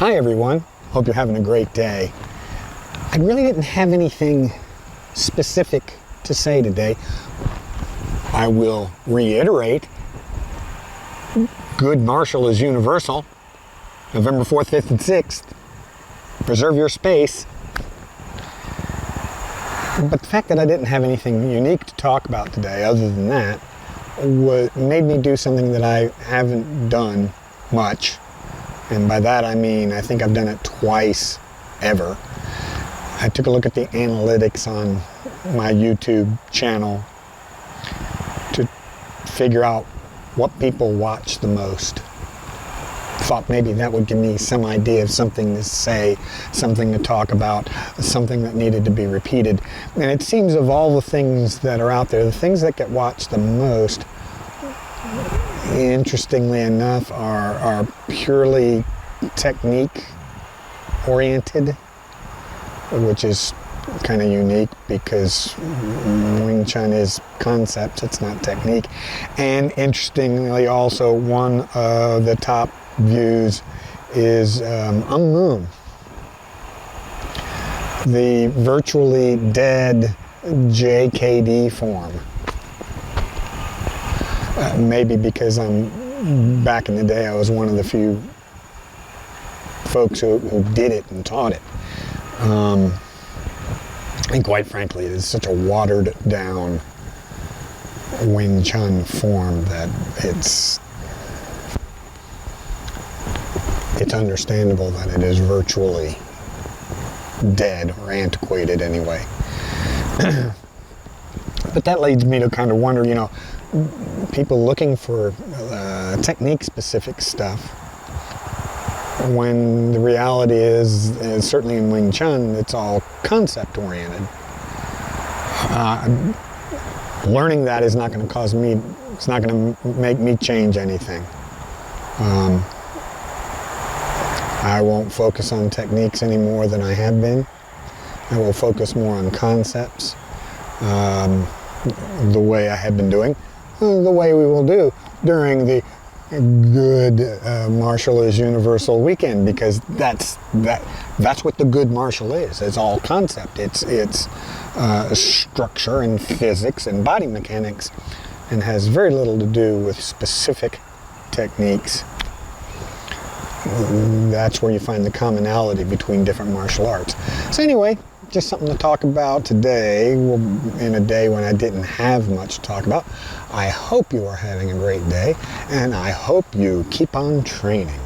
Hi everyone, hope you're having a great day. I really didn't have anything specific to say today. I will reiterate, good martial is universal. November 4th, 5th, and 6th. Preserve your space. But the fact that I didn't have anything unique to talk about today, other than that, made me do something that I haven't done much. And by that I mean, I think I've done it twice ever. I took a look at the analytics on my YouTube channel to figure out what people watch the most. Thought maybe that would give me some idea of something to say, something to talk about, something that needed to be repeated. And it seems of all the things that are out there, the things that get watched the most, interestingly enough, are purely technique oriented, which is kind of unique because Wing Chun is concepts, it's not technique. And interestingly also, one of the top views is Ung Moon, the virtually dead JKD form. Maybe because back in the day I was one of the few folks who did it and taught it. And quite frankly, it is such a watered down Wing Chun form that it's understandable that it is virtually dead, or antiquated anyway. But that leads me to kind of wonder, people looking for technique-specific stuff, when the reality is certainly in Wing Chun, it's all concept-oriented. Learning that is not going to cause me, it's not going to make me change anything. I won't focus on techniques any more than I have been. I will focus more on concepts, the way I have been doing, the way we will do during the good martial is universal weekend, because that's what the good martial is. It's all concept. It's structure and physics and body mechanics, and has very little to do with specific techniques. That's where you find the commonality between different martial arts. So anyway, just something to talk about today, in a day when I didn't have much to talk about. I hope you are having a great day, and I hope you keep on training.